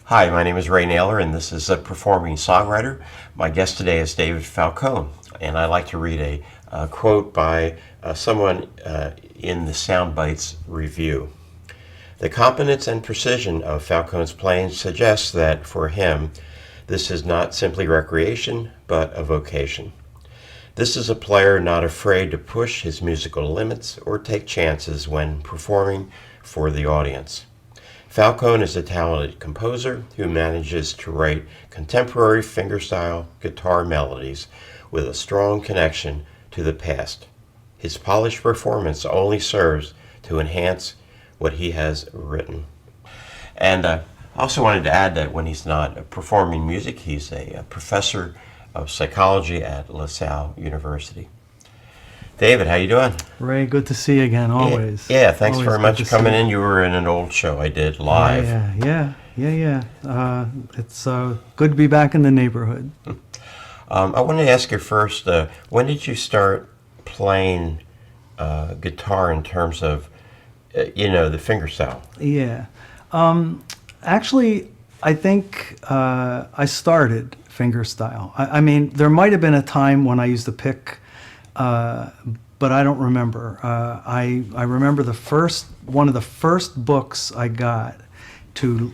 Hi, my name is Ray Naylor, and this is a performing songwriter. My guest today is David Falcone, and I'd like to read a quote by someone in the Soundbites review. The competence and precision of Falcone's playing suggests that, for him, this is not simply recreation, but a vocation. This is a player not afraid to push his musical limits or take chances when performing for the audience. Falcone is a talented composer who manages to write contemporary fingerstyle guitar melodies with a strong connection to the past. His polished performance only serves to enhance what he has written. And I also wanted to add that when he's not performing music, he's a professor of psychology at LaSalle University. David, how you doing? Ray, good to see you again, always. Yeah, thanks always very much for coming in. You were in an old show I did live. Yeah. It's good to be back in the neighborhood. I wanted to ask you first, when did you start playing guitar in terms of, the fingerstyle? Yeah. Actually, I think I started fingerstyle. I mean, there might have been a time when I used to pick, but I don't remember. I remember one of the first books I got to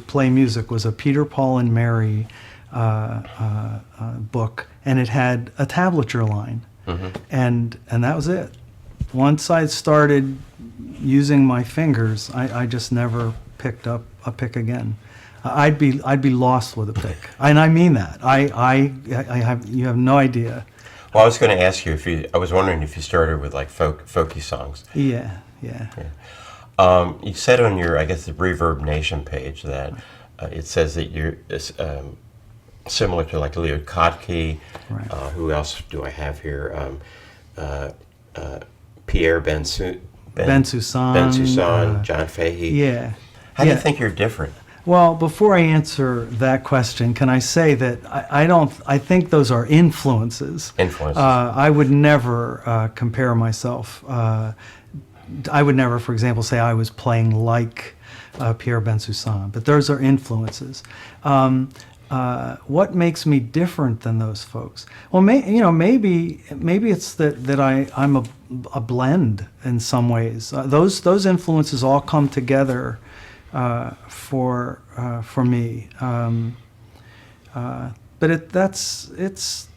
play music was a Peter, Paul, and Mary book, and it had a tablature line, and that was it. Once I started using my fingers, I just never picked up a pick again. I'd be lost with a pick, and I mean that. You have no idea. Well, I was going to ask you I was wondering if you started with like folky songs. Yeah. You said on your, I guess, the Reverb Nation page that it says that you're similar to like Leo Kottke. Right. Who else do I have here? Pierre Bensusan. John Fahey. Yeah. How do you think you're different? Well, before I answer that question, can I say that I think those are influences. I would never compare myself. I would never, for example, say I was playing like Pierre Bensusan, but those are influences. What makes me different than those folks? Well, maybe it's that I'm a blend in some ways. Those influences all come together for me, but it's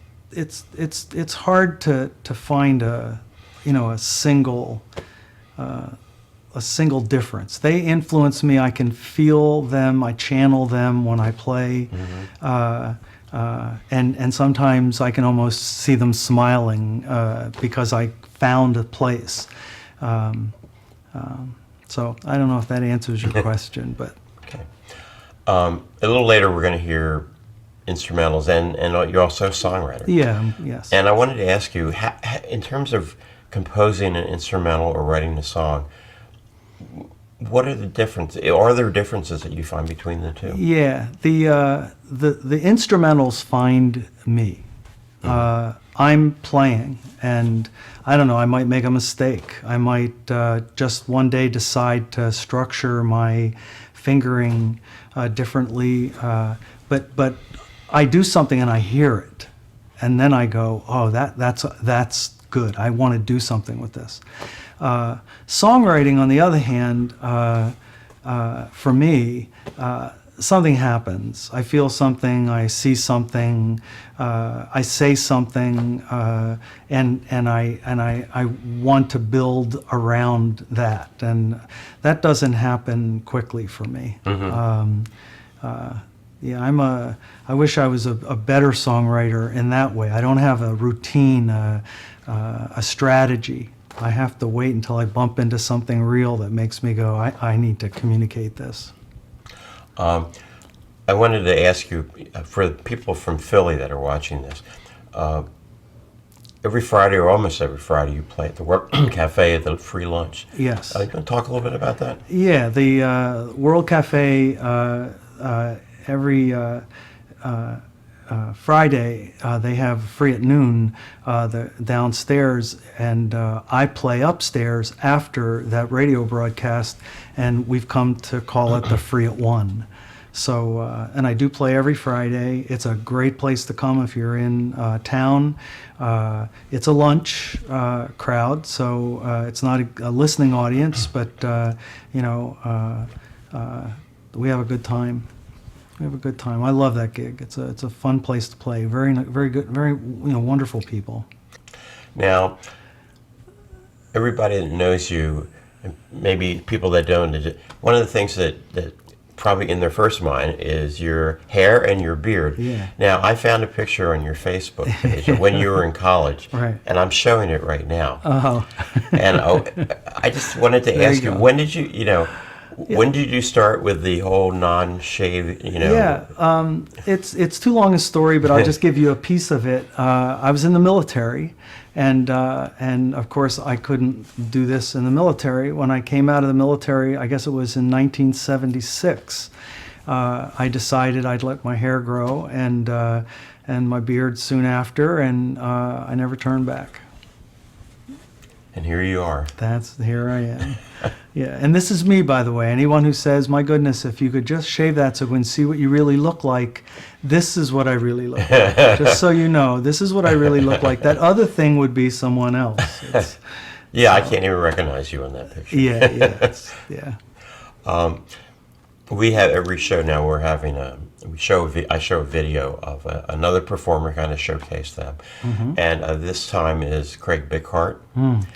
hard to find a single difference. They influence me. I can feel them. I channel them when I play, and sometimes I can almost see them smiling because I found a place. So I don't know if that answers your question, but okay. A little later, we're going to hear instrumentals, and you're also a songwriter. Yeah, yes. And I wanted to ask you, in terms of composing an instrumental or writing a song, what are the differences? Are there differences that you find between the two? Yeah, the instrumentals find me. I'm playing, and I don't know, I might make a mistake. I might just one day decide to structure my fingering differently, but I do something and I hear it, and then I go, oh, that's good. I want to do something with this. Songwriting, on the other hand, for me, something happens. I feel something, I see something, I say something, and I want to build around that, and that doesn't happen quickly for me. Yeah, I wish I was a better songwriter in that way. I don't have a routine, a strategy. I have to wait until I bump into something real that makes me go, I need to communicate this. I wanted to ask you, for the people from Philly that are watching this, every Friday or almost every Friday you play at the World Cafe at the free lunch. Yes. You want to talk a little bit about that? Yeah, the World Cafe, every Friday, they have free at noon downstairs, and I play upstairs after that radio broadcast, and we've come to call it the free at 1. So, and I do play every Friday. It's a great place to come if you're in town. It's a lunch crowd, so it's not a listening audience, but we have a good time. We have a good time. I love that gig. It's a fun place to play. Very good, very wonderful people. Now, everybody that knows you, and maybe people that don't, one of the things that probably in their first mind is your hair and your beard. Yeah. Now, I found a picture on your Facebook page of when you were in college, Right. and I'm showing it right now. Oh. And I just wanted to ask you, go. when did when did you start with the whole non-shave, Yeah, it's too long a story, but I'll just give you a piece of it. I was in the military, and of course I couldn't do this in the military. When I came out of the military, I guess it was in 1976, I decided I'd let my hair grow and my beard soon after, and I never turned back. And here you are. Here I am. Yeah, and this is me, by the way. Anyone who says, my goodness, if you could just shave that so we can see what you really look like, this is what I really look like. Just so you know, this is what I really look like. That other thing would be someone else. Yeah, I can't even recognize you in that picture. Yeah. We have every show now. We're having I show a video of another performer, kind of showcase them, and this time is Craig Bighart.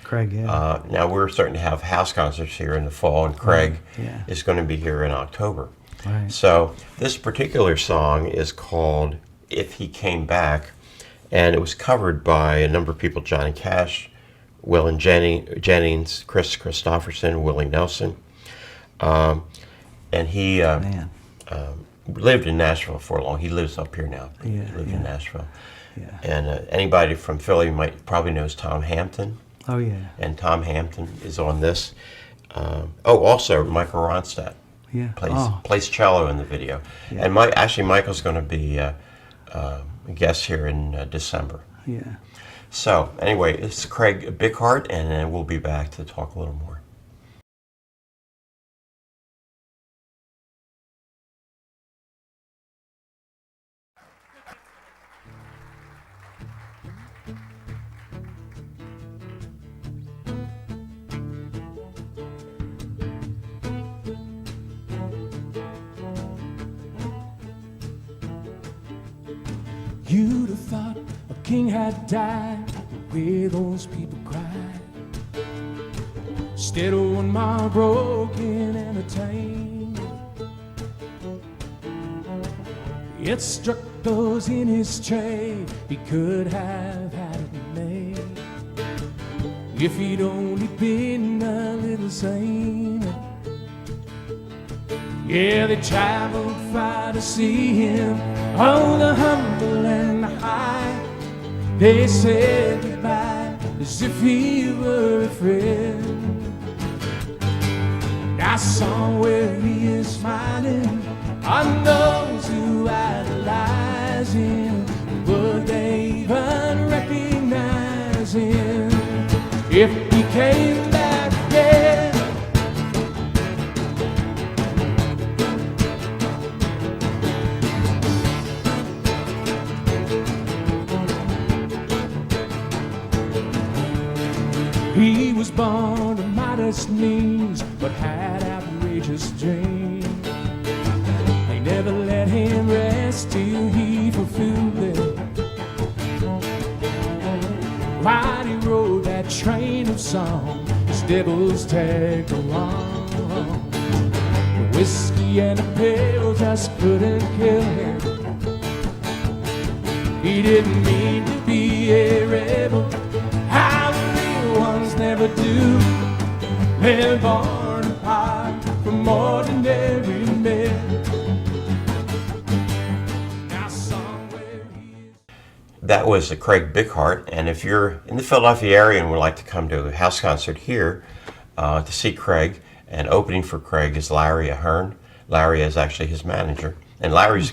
Craig, yeah. Now we're starting to have house concerts here in the fall, and Craig yeah. is going to be here in October. Right. So this particular song is called "If He Came Back," and it was covered by a number of people: Johnny Cash, Waylon Jennings, Chris Christopherson, Willie Nelson. And he lived in Nashville for long. He lives up here now. He lived in Nashville. Yeah. And anybody from Philly probably knows Tom Hampton. Oh, yeah. And Tom Hampton is on this. Also Michael Ronstadt Yeah. plays cello in the video. Yeah. And Michael's going to be a guest here in December. Yeah. So anyway, it's Craig Bighart, and then we'll be back to talk a little more. You'd have thought a king had died, the way those people cried. Instead of one mile broken and attained, it struck those in his trade he could have had it made if he'd only been a little sane. Yeah, they traveled far to see him, all the humble and the high. They said goodbye as if he were a friend. I saw where he is smiling on those who idolize him. Would they even recognize him if he came back again? He was born of modest means, but had outrageous dreams. They never let him rest till he fulfilled them. While he rode that train of song, his devils tagged along. The whiskey and the pill just couldn't kill him. He didn't mean to be a rebel, how the real ones never do. They're born apart from ordinary men. Now somewhere he is. That was Craig Bighart, and if you're in the Philadelphia area and would like to come to a house concert here to see Craig, and opening for Craig is Larry Ahern. Larry is actually his manager, and Larry's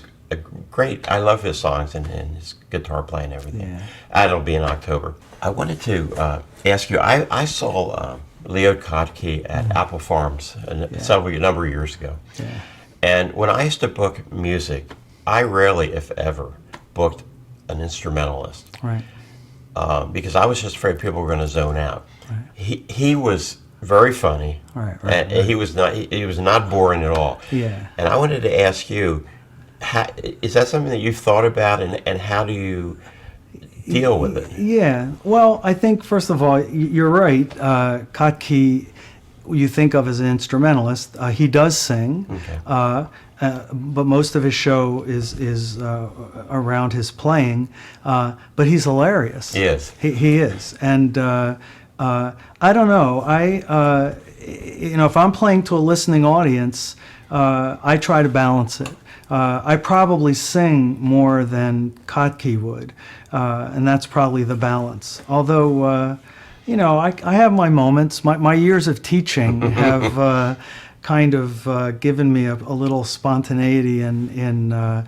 great. I love his songs and his guitar playing and everything. Yeah. That'll be in October. I wanted to ask you, I saw Leo Kottke at Apple Farms a number of years ago. Yeah. And when I used to book music, I rarely, if ever, booked an instrumentalist. Right. Because I was just afraid people were going to zone out. Right. He was very funny, right. He was not boring at all. Yeah. And I wanted to ask you, is that something that you've thought about, and how do you deal with it? Yeah. Well, I think first of all, you're right. Kottke, you think of as an instrumentalist. He does sing. Okay. But most of his show is around his playing. But he's hilarious. He is. He is. And I don't know. If I'm playing to a listening audience, I try to balance it. I probably sing more than Kottke would, and that's probably the balance. Although, I have my moments. My years of teaching have kind of given me a little spontaneity in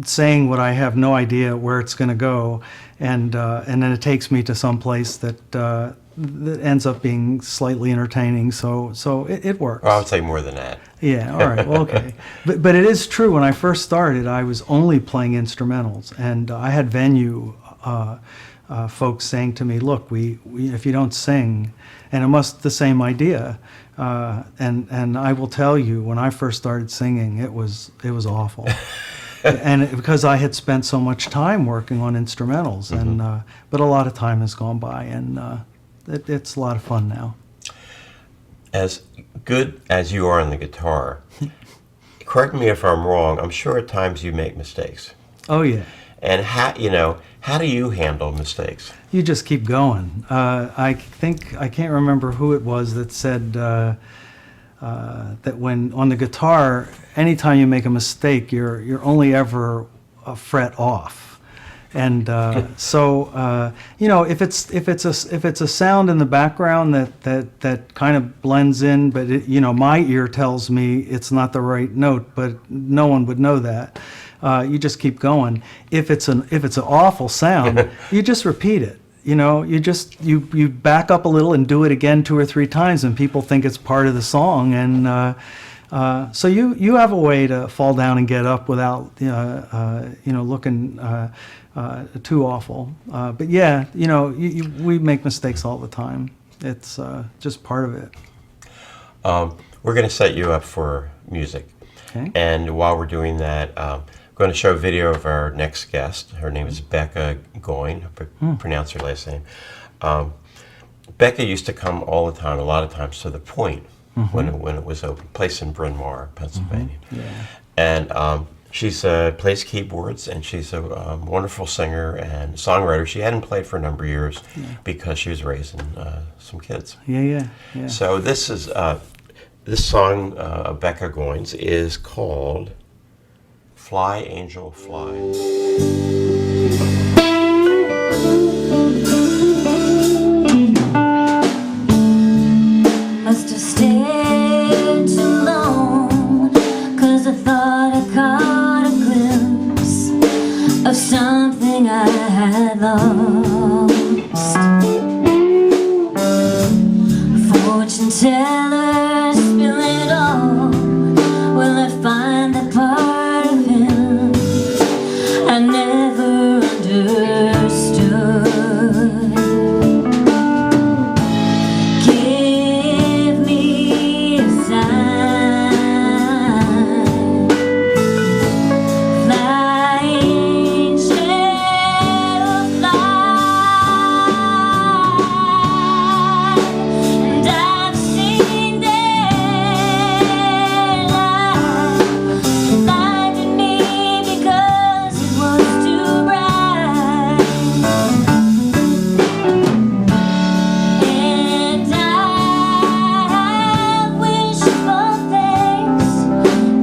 saying what I have no idea where it's going to go, and then it takes me to some place that ends up being slightly entertaining. So it works. Well, I would say more than that. Yeah. All right. Well, okay. But it is true. When I first started, I was only playing instrumentals, and I had venue folks saying to me, "Look, we if you don't sing," and it must the same idea. And I will tell you, when I first started singing, it was awful. And because I had spent so much time working on instrumentals, and but a lot of time has gone by, and it's a lot of fun now. As good as you are on the guitar, correct me if I'm wrong, I'm sure at times you make mistakes. Oh yeah. And how do you handle mistakes? You just keep going. I can't remember who it was that said that when on the guitar, anytime you make a mistake, you're only ever a fret off. And if it's a sound in the background that kind of blends in, but my ear tells me it's not the right note, but no one would know that. You just keep going. If it's an awful sound, you just repeat it. You back up a little and do it again 2 or 3 times, and people think it's part of the song. And so you have a way to fall down and get up without looking too awful. But yeah, we make mistakes all the time. It's just part of it. We're going to set you up for music. Okay. And while we're doing that, I'm going to show a video of our next guest. Her name is Becca Goyne. Pronounce her last name. Becca used to come all the time, a lot of times, to the Point when it was open, place in Bryn Mawr, Pennsylvania. Yeah. And she's plays keyboards, and she's a wonderful singer and songwriter. She hadn't played for a number of years because she was raising some kids. Yeah. So this is this song of Becca Goyne's is called "Fly Angel Fly." Must have stayed too long, 'cause I thought I caught a glimpse of something I had lost. Fortune teller, spill it all. Will I find that part of him I never understood? Give me a sign. Fly, angel, fly. And I've seen daylight blinded me because it was too bright. And I wish for things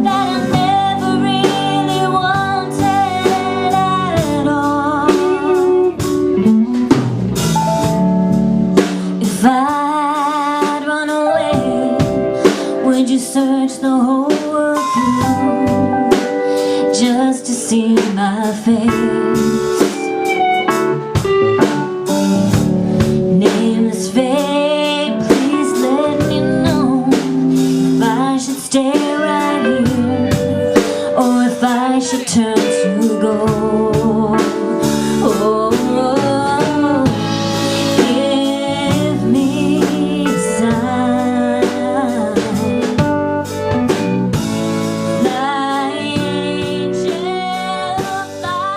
that I never really wanted at all. If I'd run away, would you search the whole world through just to see my face? Nameless fate, please let me know if I should stay right to go. Oh, give me a sign, my angel flight.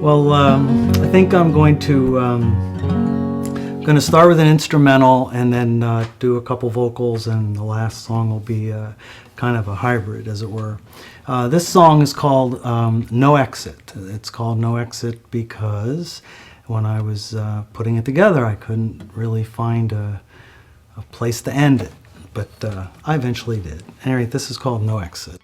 Well, I think I'm going to start with an instrumental and then do a couple vocals, and the last song will be kind of a hybrid, as it were. This song is called No Exit. It's called No Exit because when I was putting it together, I couldn't really find a place to end it, but I eventually did. Anyway, this is called No Exit.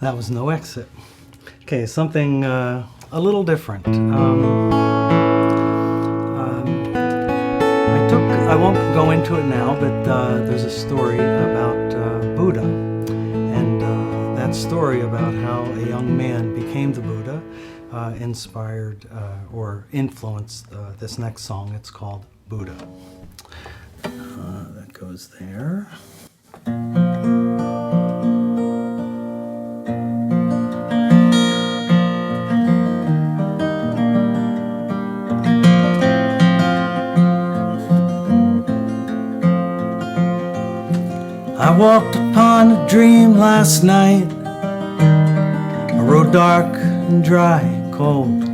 That was no exit. Okay, something a little different. I won't go into it now, but there's a story about Buddha, and that story about how a young man became the Buddha inspired or influenced this next song. It's called Buddha. That goes there. I walked upon a dream last night, a road dark and dry, cold.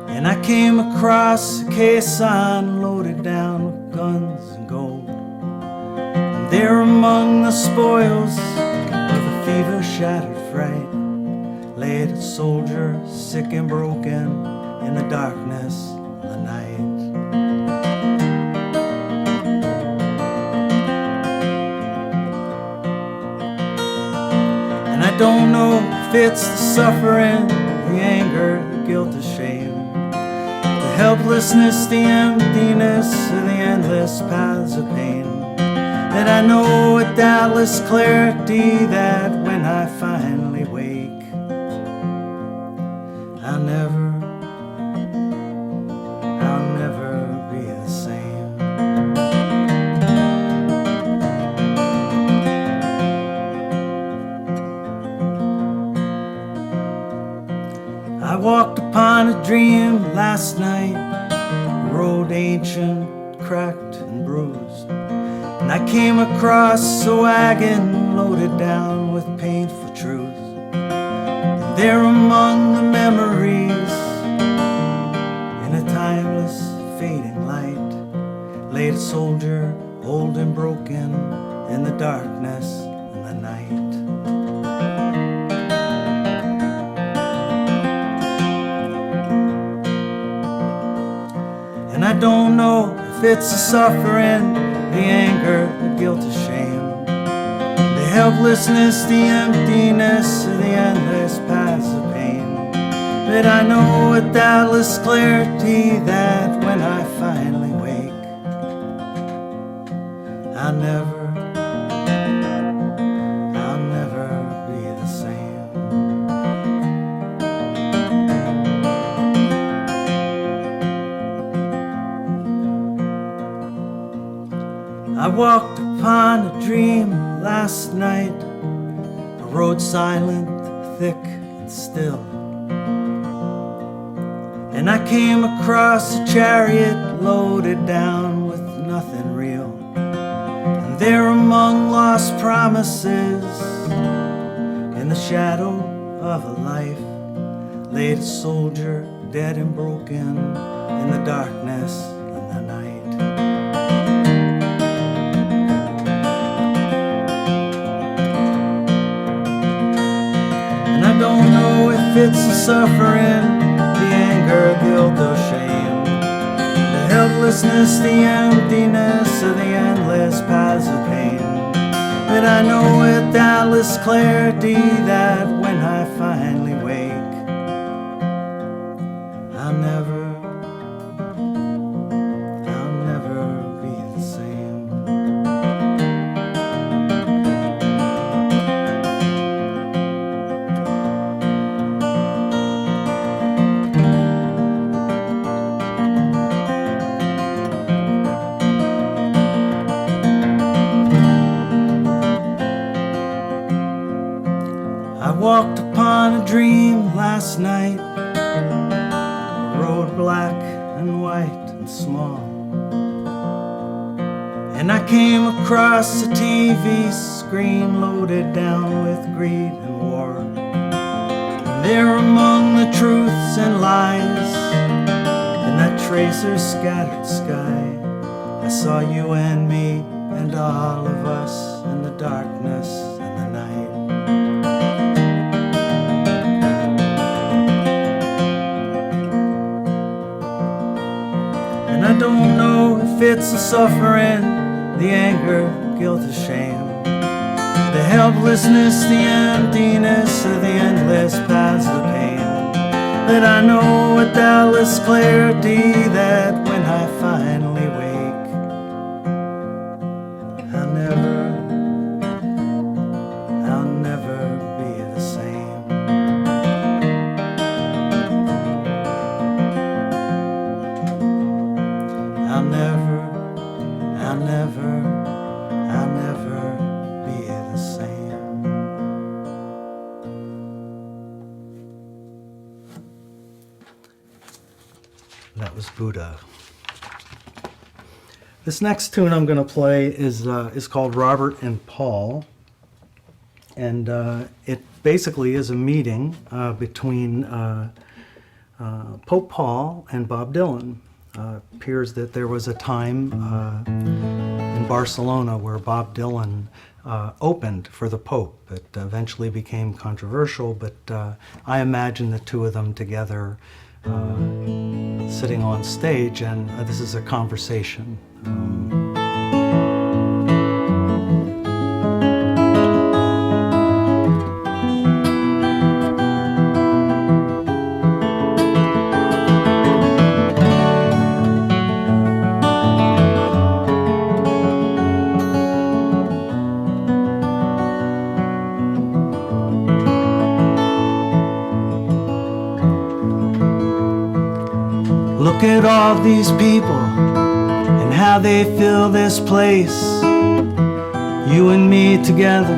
And I came across a caisson loaded down with guns and gold. And there among the spoils of a fever-shattered fright laid a soldier, sick and broken, in the darkness of the night. I don't know if it's the suffering, the anger, the guilt, the shame, the helplessness, the emptiness, or the endless paths of pain, that I know with doubtless clarity that when I finally wake, I'll never be the same. I walked upon a dream last night, a road ancient, cracked and bruised, and I came across a wagon loaded down with painful truth. And there among the memories, in a timeless fading light, laid a soldier, old and broken, in the darkness and the night. And I don't know if it's the suffering, the anger, the guilt, the shame, the helplessness, the emptiness, or the endless paths of pain, but I know with doubtless clarity that when I finally wake, I'll never be the same. I walked upon a dream last night, a road silent, thick and still. And I came across a chariot loaded down with nothing real. And there among lost promises, in the shadow of a life, laid a soldier, dead and broken, in the darkness and the night. I don't know if it's the suffering, the anger, guilt, or shame, the helplessness, the emptiness, or the endless paths of pain, but I know with doubtless clarity that when I finally wake, I'll never be the same. I walked upon a dream last night, a road black and white and small, and I came across a TV screen loaded down with greed and war. And there among the truths and lies, in that tracer scattered sky, I saw you and me and all of us in the darkness and the night. And I don't know if it's the suffering, the anger, guilt, or shame, The helplessness, the emptiness of the endless paths of pain, that I know with doubtless clarity that when I finally wake, I'll never be the same. I'll never be the same. That was Buddha. This next tune I'm going to play is called Robert and Paul, and it basically is a meeting between Pope Paul and Bob Dylan. Appears that there was a time in Barcelona where Bob Dylan opened for the Pope. It eventually became controversial, but I imagine the two of them together sitting on stage, and this is a conversation. Look at all these people and how they fill this place. You and me together,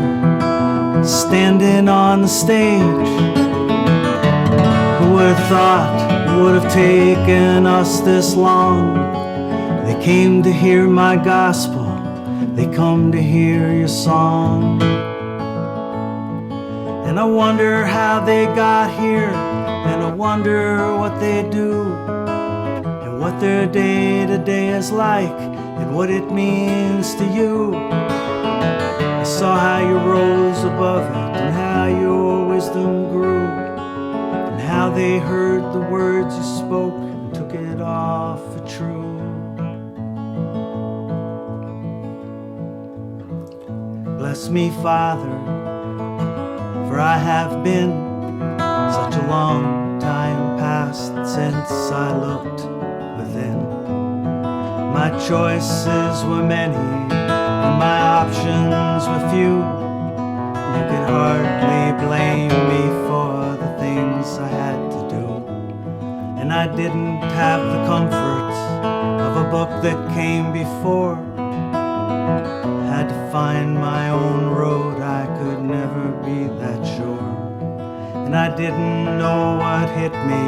standing on the stage. Who would have thought would have taken us this long? They came to hear my gospel, they come to hear your song. And I wonder how they got here, and I wonder what they do, what their day-to-day is like, and what it means to you. I saw how you rose above it, and how your wisdom grew, and how they heard the words you spoke and took it all for true. Bless me, Father, for I have been such a long time past since I looked within. My choices were many, and my options were few. You could hardly blame me for the things I had to do. And I didn't have the comfort of a book that came before. Had to find my own road, I could never be that sure. And I didn't know what hit me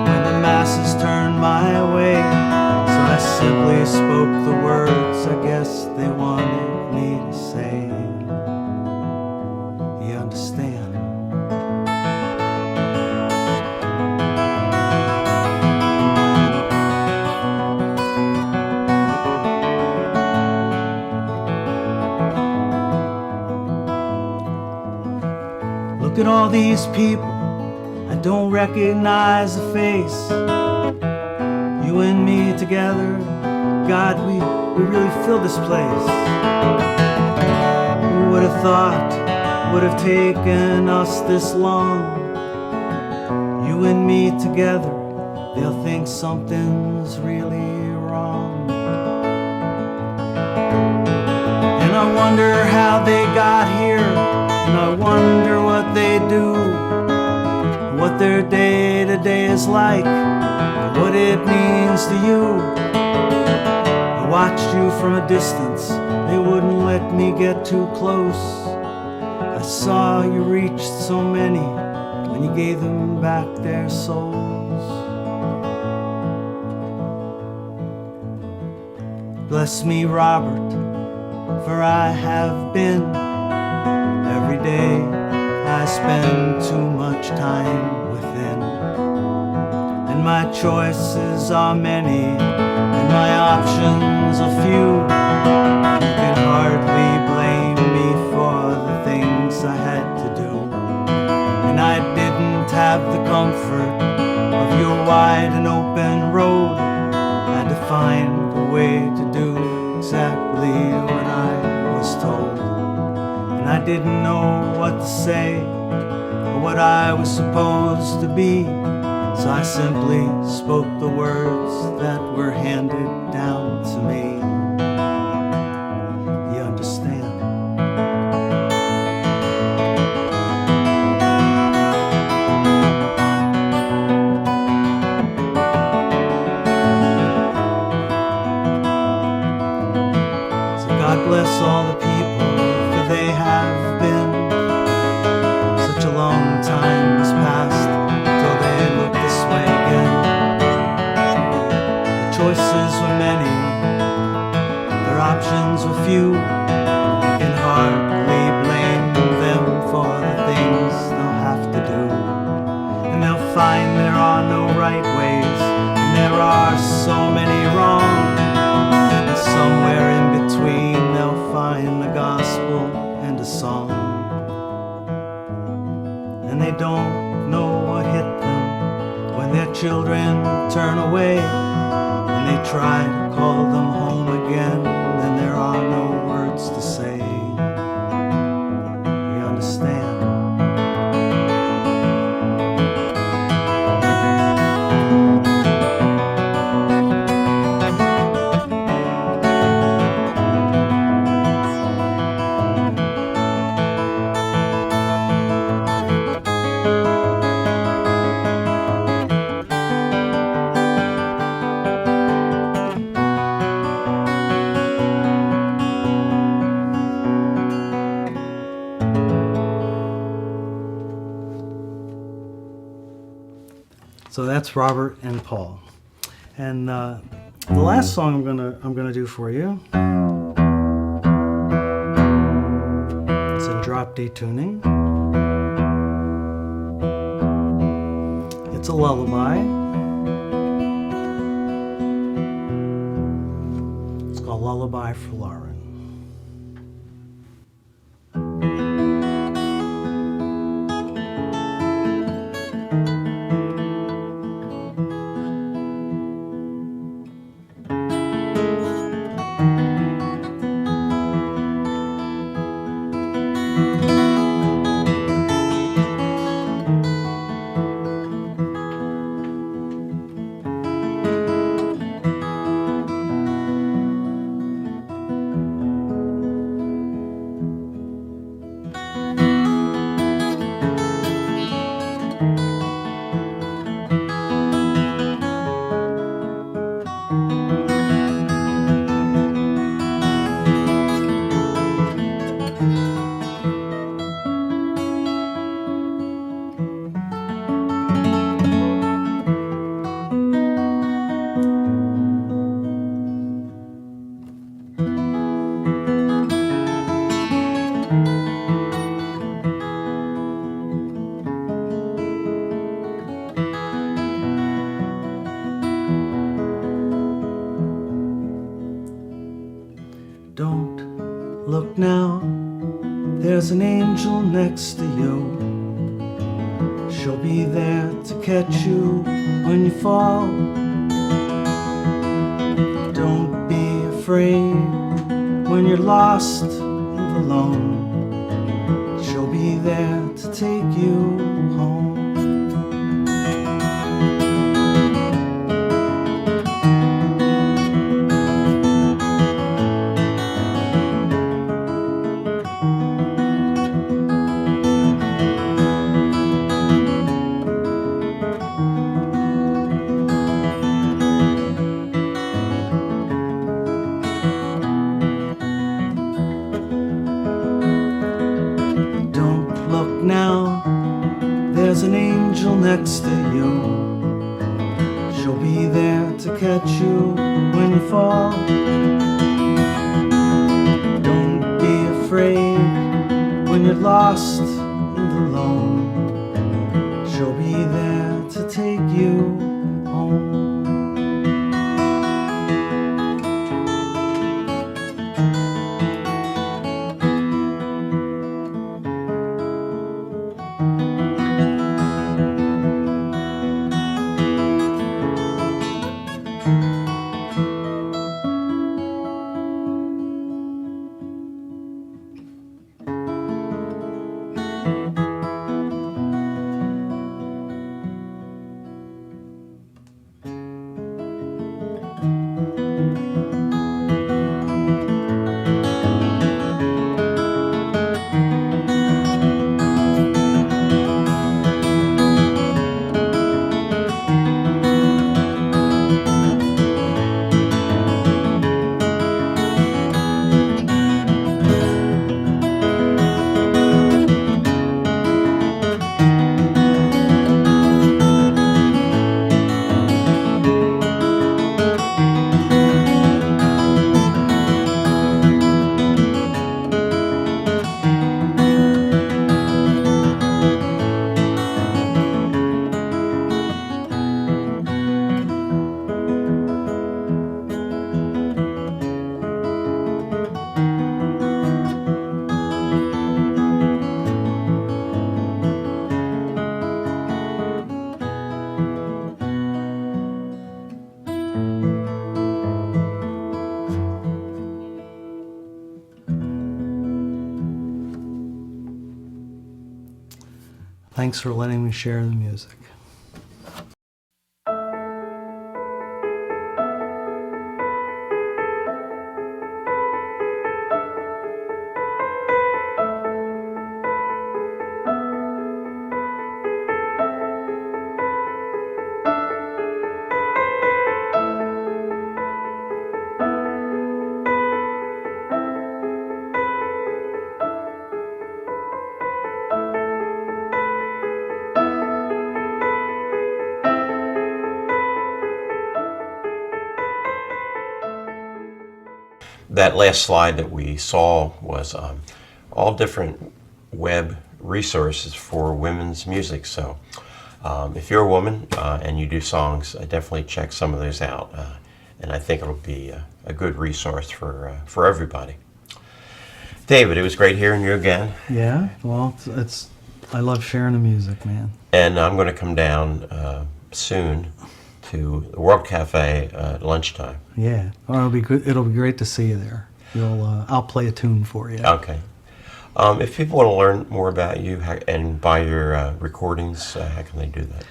when the masses turned my way, so I simply spoke the words I guess they wanted me to say. You understand? Look at all these people, I don't recognize the face. You and me together, God, we really fill this place. Who would have thought would have taken us this long? You and me together, they'll think something's really wrong. And I wonder how they got here, and I wonder what they do, what their day-to-day is like, what it means to you. I watched you from a distance, they wouldn't let me get too close. I saw you reach so many when you gave them back their souls. Bless me, Robert, for I have been. Every day I spend too much time within, and my choices are many, and my options are few. You can hardly blame me for the things I had to do, and I didn't have the comfort of your wide and open road. I had to find a way to do exactly what I was told. And I didn't know what to say or what I was supposed to be, so I simply spoke the words that were handed down to me. You understand? So God bless all the people, for they have been such a long time has passed till they look this way again. The choices were many, their options were few. You can hardly blame them for the things they'll have to do. And they'll find there are no right ways, and there are so many wrong. And somewhere in between they'll find the gospel and a song. And they don't know what hit them when their children turn away, and they try to call them home again, and there are no words to say. You understand? So that's Robert and Paul. And the last song I'm gonna do for you is in drop D tuning. It's a lullaby. It's called Lullaby for Lauren. Don't look now, there's an angel next to you. She'll be there to catch you when you fall. Don't be afraid when you're lost and alone. She'll be there to take you home. Now, there's an angel next to you. She'll be there to catch you when you fall. Don't be afraid when you're lost and alone. She'll be there to take you home. Thanks for letting me share the music. That last slide that we saw was all different web resources for women's music. So if you're a woman and you do songs, definitely check some of those out. And I think it'll be a good resource for everybody. David, it was great hearing you again. Yeah, well, I love sharing the music, man. And I'm going to come down soon to the World Cafe at lunchtime. Yeah, well, it'll be good. It'll be great to see you there. I'll play a tune for you. Okay. If people want to learn more about you and buy your recordings, how can they do that?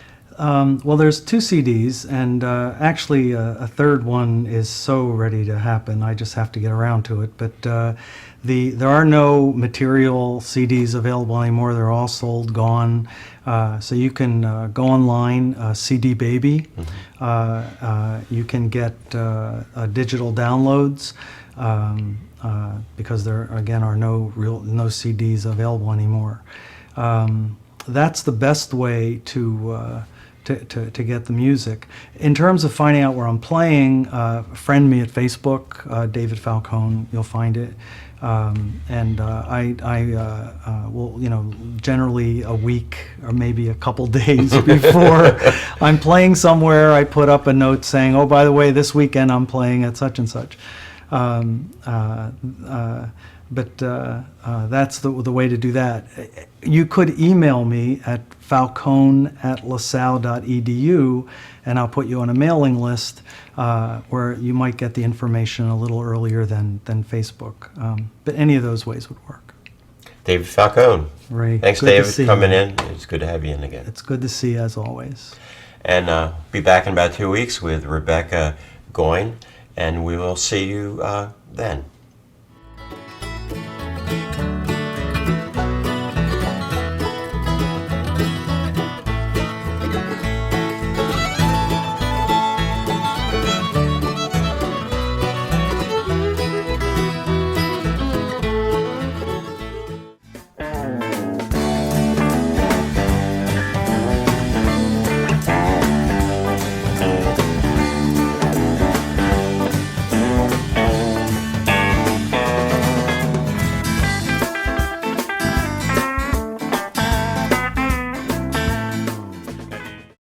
Well, there's 2 CDs, and actually a third one is so ready to happen. I just have to get around to it. But there are no material CDs available anymore. They're all sold, gone. So you can go online, CD Baby. You can get digital downloads because there again are no CDs available anymore. That's the best way to get the music. In terms of finding out where I'm playing, friend me at Facebook, David Falcone. You'll find it. And I will, generally a week or maybe a couple days before I'm playing somewhere, I put up a note saying, "Oh, by the way, this weekend I'm playing at such and such." But that's the way to do that. You could email me at falcone@lasalle.edu, and I'll put you on a mailing list where you might get the information a little earlier than Facebook. But any of those ways would work. David Falcone. Ray, Thanks, good to David, see for coming you. in. It's good to have you in again. It's good to see you as always. And be back in about 2 weeks with Rebecca Goyne, and we will see you then.